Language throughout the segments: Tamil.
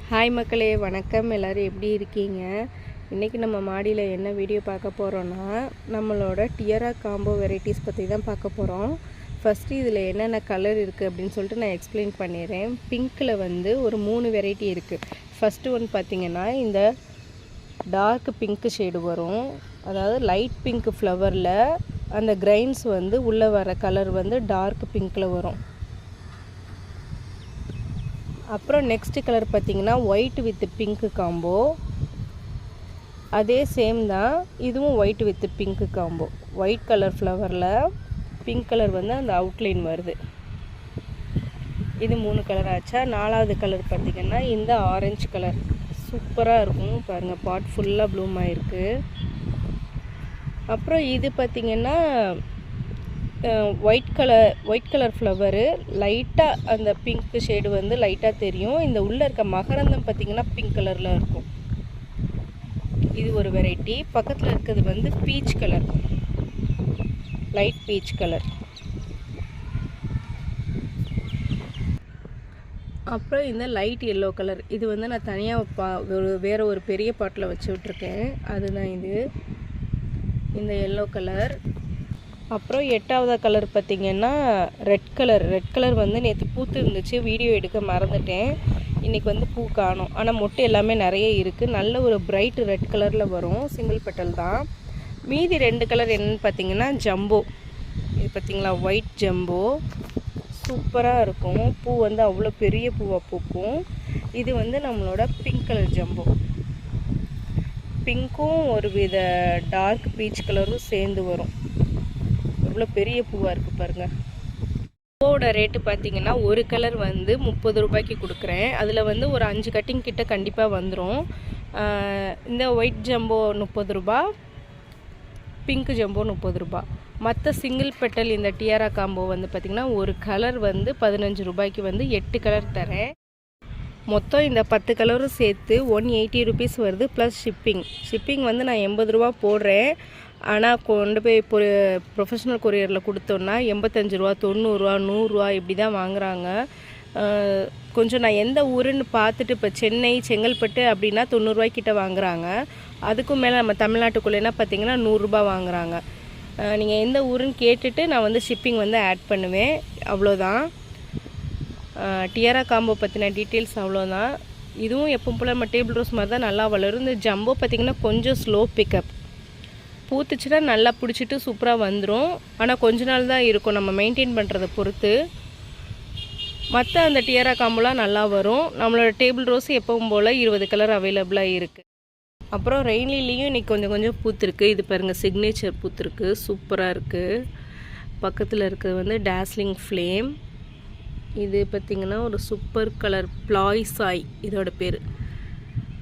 ஹாய் மக்களே, வணக்கம். எல்லோரும் எப்படி இருக்கீங்க? இன்றைக்கி நம்ம மாடியில் என்ன வீடியோ பார்க்க போகிறோன்னா, நம்மளோட டியரா காம்போ வெரைட்டிஸ் பற்றி தான் பார்க்க போகிறோம். ஃபஸ்ட்டு இதில் என்னென்ன கலர் இருக்குது அப்படின்னு சொல்லிட்டு நான் எக்ஸ்பிளைன் பண்ணிடுறேன். பிங்க்கில் வந்து ஒரு 3 வெரைட்டி இருக்குது. ஃபஸ்ட்டு ஒன்று பார்த்திங்கன்னா இந்த டார்க் பிங்க் ஷேடு வரும். அதாவது லைட் பிங்க் ஃப்ளவரில் அந்த கிரைன்ஸ் வந்து உள்ளே வர கலர் வந்து டார்க் பிங்க்கில் வரும். அப்புறம் நெக்ஸ்ட் கலர் பார்த்திங்கன்னா ஒயிட் வித் பிங்க் காம்போ. அதே சேம் தான், இதுவும் white with pink combo. White colour ஃப்ளவரில் பிங்க் கலர் வந்து அந்த அவுட்லைன் வருது. இது 3 கலர் ஆச்சா. 4வது கலர் பார்த்திங்கன்னா இந்த ஆரஞ்சு கலர் சூப்பராக இருக்கும் பாருங்கள். பாட் ஃபுல்லாக ப்ளூம் ஆகிருக்கு. அப்புறம் இது பார்த்திங்கன்னா ஒயிட் கலர் ஃப்ளவரு லைட்டாக அந்த பிங்க் ஷேடு வந்து லைட்டாக தெரியும். இந்த உள்ளே இருக்க மகரந்தம் பார்த்திங்கன்னா பிங்க் கலரில் இருக்கும். இது ஒரு வெரைட்டி. பக்கத்தில் இருக்கிறது வந்து peach colour, light peach colour. அப்புறம் இந்த லைட் எல்லோ கலர், இது வந்து நான் தனியாக வேறு ஒரு பெரிய பாட்டில் வச்சு விட்ருக்கேன். அதுதான் இது, இந்த எல்லோ கலர். அப்புறம் 8வது கலர் பார்த்திங்கன்னா ரெட் கலர் வந்து நேற்று பூத்து இருந்துச்சு, வீடியோ எடுக்க மறந்துட்டேன். இன்றைக்கி வந்து பூ காணும், ஆனால் மொட்டு எல்லாமே நிறைய இருக்குது. நல்ல ஒரு பிரைட் ரெட் கலரில் வரும், சிங்கிள் பெட்டல் தான். மீதி 2 கலர் என்னென்னு பார்த்திங்கன்னா ஜம்போ. இது பார்த்திங்களா, ஒயிட் ஜம்போ சூப்பராக இருக்கும். பூ வந்து அவ்வளோ பெரிய பூவாக பூக்கும். இது வந்து நம்மளோட பிங்க் கலர் ஜம்போ. பிங்க்கும் ஒரு வித டார்க் பீச் கலரும் சேர்ந்து வரும். எவ்வளோ பெரிய பூவாக இருக்குது பாருங்கள். பூவோட ரேட்டு பார்த்திங்கன்னா ஒரு கலர் வந்து 30 ரூபாய்க்கு கொடுக்குறேன். அதில் வந்து ஒரு 5 கட்டிங் கிட்ட கண்டிப்பாக வந்துடும். இந்த ஒயிட் ஜம்போ 30 ரூபா, பிங்க் ஜம்போ 30 ரூபா. மற்ற சிங்கிள் பெட்டல் இந்த டியரா காம்போ வந்து பார்த்திங்கன்னா ஒரு கலர் வந்து 15 ரூபாய்க்கு வந்து 8 கலர் தரேன். மொத்தம் இந்த 10 கலரும் சேர்த்து 180 ருபீஸ் வருது, ப்ளஸ் ஷிப்பிங் வந்து நான் 80 ரூபா போடுறேன். ஆனால் கொண்டு போய் ப்ரொஃபஷ்னல் கொரியரில் கொடுத்தோன்னா 85 ரூபா, 90 ரூபா, 100 ரூபா இப்படி தான் வாங்குகிறாங்க. கொஞ்சம் நான் எந்த ஊருன்னு பார்த்துட்டு, இப்போ சென்னை, செங்கல்பட்டு அப்படின்னா 90 ரூபாய்க்கிட்ட வாங்குகிறாங்க. அதுக்கும் மேலே நம்ம தமிழ்நாட்டுக்குள்ளேனா பார்த்திங்கன்னா 100 ரூபா வாங்குகிறாங்க. நீங்கள் எந்த ஊருன்னு கேட்டுட்டு நான் வந்து ஷிப்பிங் வந்து ஆட் பண்ணுவேன். அவ்வளோதான். டியரா காம்போ பற்றின டீட்டெயில்ஸ் அவ்வளோதான். இதுவும் எப்பவும் போல் நம்ம டேபிள் ரோஸ் மாதிரி தான் நல்லா வளரும். இந்த ஜம்போ பார்த்திங்கன்னா கொஞ்சம் ஸ்லோ பிக்கப். பூத்துச்சுன்னா நல்லா பிடிச்சிட்டு சூப்பராக வந்துடும். ஆனால் கொஞ்ச நாள் தான் இருக்கும், நம்ம மெயின்டைன் பண்ணுறதை பொறுத்து. மற்ற அந்த டியரா காம்போலாம் நல்லா வரும். நம்மளோட டேபிள் ரோஸ் எப்பவும் போல் 20 கலர் அவைலபிளாக இருக்குது. அப்புறம் ரெயின்லிலையும் இன்றைக்கி கொஞ்சம் பூத்துருக்கு. இது பாருங்கள், சிக்னேச்சர் பூத்துருக்கு, சூப்பராக இருக்குது. பக்கத்தில் இருக்கிறது வந்து டாஸ்லிங் ஃப்ளேம். இது பார்த்திங்கன்னா ஒரு சூப்பர் கலர் பிளாய்சாய் இதோட பேர்.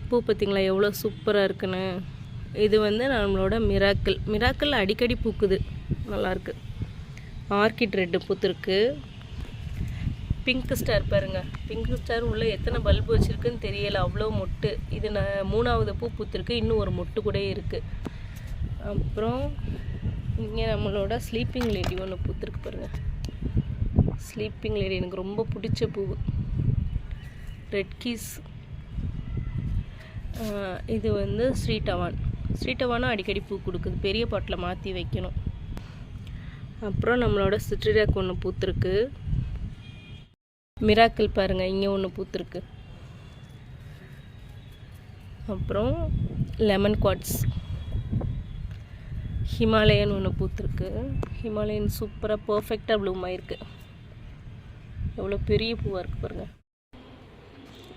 பூ பார்த்திங்களா எவ்வளோ சூப்பராக இருக்குன்னு. இது வந்து நம்மளோட மிராக்கிள் அடிக்கடி பூக்குது, நல்லாயிருக்கு. ஆர்கிட் ரெட்டு பூத்துருக்கு. பிங்க் ஸ்டார் பாருங்கள், பிங்க் ஸ்டார் உள்ளே எத்தனை பல்பு வச்சுருக்குன்னு தெரியலை, அவ்வளோ மொட்டு. இது 3வது பூ பூத்துருக்கு, இன்னும் ஒரு மொட்டு கூட இருக்குது. அப்புறம் இங்கே நம்மளோட ஸ்லீப்பிங் லேடி ஒன்று பூத்துருக்கு பாருங்கள். ஸ்லீப்பிங் லேடி எனக்கு ரொம்ப பிடிச்ச பூ. Red keys. இது வந்து ஸ்ரீட்டவானும் அடிக்கடி பூ கொடுக்குது, பெரிய பாட்டில் மாற்றி வைக்கணும். அப்புறம் நம்மளோட சிட்ரிடாக் ஒன்று பூத்துருக்கு. மிராக்கிள் பாருங்கள், இங்கே ஒன்று பூத்துருக்கு. அப்புறம் லெமன் குவாட்ஸ். ஹிமாலயன் ஒன்று பூத்துருக்கு. ஹிமாலயன் சூப்பராக பர்ஃபெக்டாக ப்ளூம் ஆகிருக்கு. எவ்வளோ பெரிய பூவாக இருக்குது பாருங்கள்.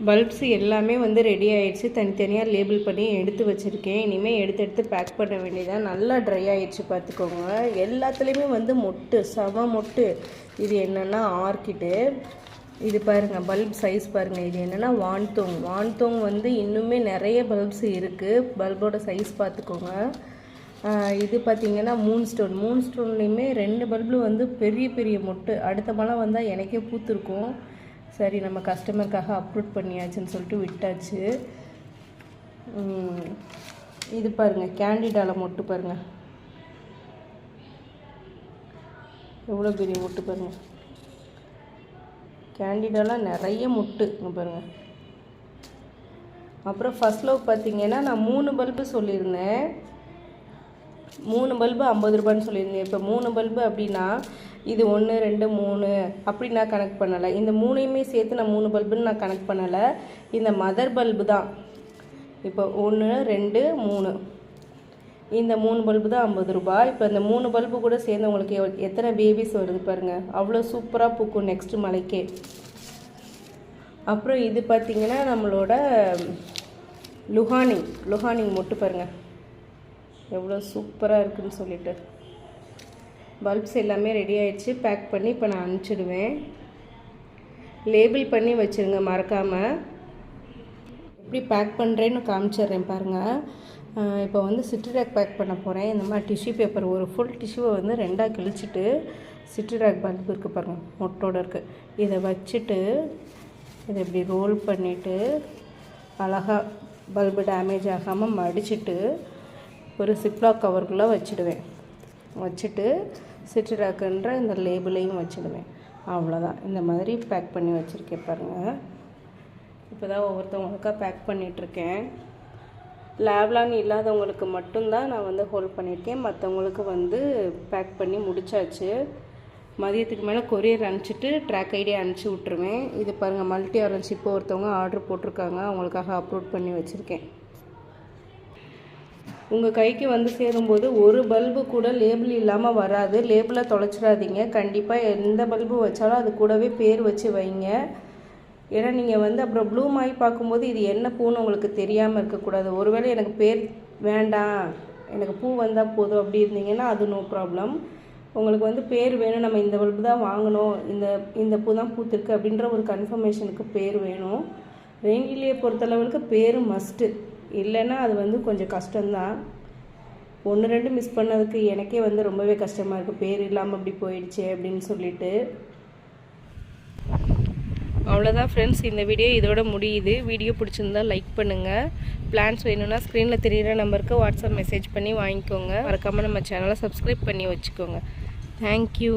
பல்ப்ஸ் எல்லாமே வந்து ரெடி ஆகிடுச்சு. தனித்தனியாக லேபிள் பண்ணி எடுத்து வச்சுருக்கேன். இனிமேல் எடுத்து பேக் பண்ண வேண்டியதான். நல்லா ட்ரை ஆகிடுச்சு பார்த்துக்கோங்க. எல்லாத்துலேயுமே வந்து மொட்டு, செம மொட்டு. இது என்னென்னா ஆர்கிட்டு. இது பாருங்கள், பல்ப் சைஸ் பாருங்கள். இது என்னென்னா வான்தோங் வந்து இன்னுமே நிறைய பல்ப்ஸ் இருக்குது. பல்போட சைஸ் பார்த்துக்கோங்க. இது பார்த்திங்கன்னா மூன் ஸ்டோன்லேயுமே 2 பல்பு வந்து பெரிய பெரிய மொட்டு. அடுத்த மழை வந்தால் எனக்கே பூத்துருக்கும். சரி, நம்ம கஸ்டமருக்காக அப்லோட் பண்ணியாச்சுன்னு சொல்லிட்டு விட்டாச்சு. இது பாருங்கள், கேண்டிடால மொட்டு பாருங்கள், எவ்வளோ பெரிய மொட்டு பாருங்கள். கேண்டிடாலாம் நிறைய மொட்டு பாருங்கள். அப்புறம் ஃபர்ஸ்ட் லவ் பார்த்தீங்கன்னா நான் 3 பல்பு சொல்லியிருந்தேன். 3 பல்பு 50 ரூபான்னு சொல்லியிருந்தேன். இப்போ 3 பல்பு அப்படின்னா இது 1 2 3 அப்படி நான் கனெக்ட் பண்ணலை. இந்த 3யுமே சேர்த்து நான் 3 பல்புன்னு நான் கனெக்ட் பண்ணலை. இந்த மதர் பல்பு தான். இப்போ 1 2 3 இந்த 3 பல்பு தான் 50 ரூபாய். இப்போ இந்த 3 பல்பு கூட சேர்ந்து உங்களுக்கு எத்தனை பேபிஸ் வருது பாருங்கள். அவ்வளோ சூப்பராக பூக்கும் நெக்ஸ்ட்டு மலைக்கே. அப்புறம் இது பார்த்திங்கன்னா நம்மளோட லுஹானிங் மொட்டு பாருங்கள் எவ்வளோ சூப்பராக இருக்குதுன்னு சொல்லிட்டு. பல்ப்ஸ் எல்லாமே ரெடி ஆகிடுச்சு. பேக் பண்ணி இப்போ நான் அனுப்பிச்சிடுவேன். லேபிள் பண்ணி வச்சுருங்க மறக்காமல். எப்படி பேக் பண்ணுறேன்னு காமிச்சிட்றேன் பாருங்கள். இப்போ வந்து சிட்ரிராக் பேக் பண்ண போகிறேன். இந்த மாதிரி டிஷ்யூ பேப்பர் ஒரு ஃபுல் டிஷ்யூவை வந்து 2ஆக கிழிச்சிட்டு சிட்ரிராக் பல்பு இருக்குது பாருங்கள் மொட்டோடு இருக்குது. இதை வச்சுட்டு இதை இப்படி ரோல் பண்ணிவிட்டு அழகாக பல்பு டேமேஜ் ஆகாமல் மடிச்சுட்டு ஒரு சிப்லாக் கவருக்குள்ளே வச்சுடுவேன். வச்சுட்டு சிட்ரிராக்குன்ற இந்த லேபிளையும் வச்சுடுவேன். அவ்வளோதான். இந்த மாதிரி பேக் பண்ணி வச்சுருக்கேன் பாருங்கள். இப்போ தான் ஒவ்வொருத்தவங்களுக்காக பேக் பண்ணிகிட்ருக்கேன். லேவ்லான் இல்லாதவங்களுக்கு மட்டும்தான் நான் வந்து ஹோல்ட் பண்ணியிருக்கேன். மற்றவங்களுக்கு வந்து பேக் பண்ணி முடித்தாச்சு. மதியத்துக்கு மேலே கொரியர் அனுப்பிச்சிட்டு ட்ராக் ஐடி அனுப்பிச்சி விட்ருவேன். இது பாருங்கள் மல்டி ஆரஞ்சு இப்போ ஒருத்தவங்க ஆர்டர் போட்டிருக்காங்க. அவங்களுக்காக அப்லோட் பண்ணி வச்சுருக்கேன். உங்கள் கைக்கு வந்து சேரும்போது ஒரு பல்பு கூட லேபிள் இல்லாமல் வராது. லேபிளை தொலைச்சிடாதீங்க. கண்டிப்பாக எந்த பல்பு வச்சாலும் அது கூடவே பேர் வச்சு வைங்க. ஏன்னா நீங்கள் வந்து அப்புறம் ப்ளூம் ஆகி பார்க்கும்போது இது என்ன பூன்னு உங்களுக்கு தெரியாமல் இருக்கக்கூடாது. ஒருவேளை எனக்கு பேர் வேண்டாம், எனக்கு பூ வந்தால் போதும் அப்படி இருந்தீங்கன்னா அது நோ ப்ராப்ளம். உங்களுக்கு வந்து பேர் வேணும், நம்ம இந்த பல்பு தான் வாங்கணும், இந்த பூ தான் பூத்திருக்கு அப்படின்ற ஒரு கன்ஃபர்மேஷனுக்கு பேர் வேணும். ரெயின்கிளியை பொறுத்தளவுக்கு பேர் மஸ்ட்டு. இல்லைன்னா அது வந்து கொஞ்சம் கஷ்டம்தான். 1 2 மிஸ் பண்ணதுக்கு எனக்கே வந்து ரொம்பவே கஷ்டமாக இருக்குது. பேர் இல்லாமல் அப்படி போயிடுச்சு அப்படின்னு சொல்லிட்டு. அவ்வளோதான் ஃப்ரெண்ட்ஸ், இந்த வீடியோ இதோட முடியுது. வீடியோ பிடிச்சிருந்தா லைக் பண்ணுங்கள். பிளான்ஸ் வேணும்னா ஸ்க்ரீனில் தெரிகிற நம்பருக்கு வாட்ஸ்அப் மெசேஜ் பண்ணி வாங்கிக்கோங்க. மறக்காமல் நம்ம சேனலை சப்ஸ்கிரைப் பண்ணி வச்சுக்கோங்க. தேங்க்யூ.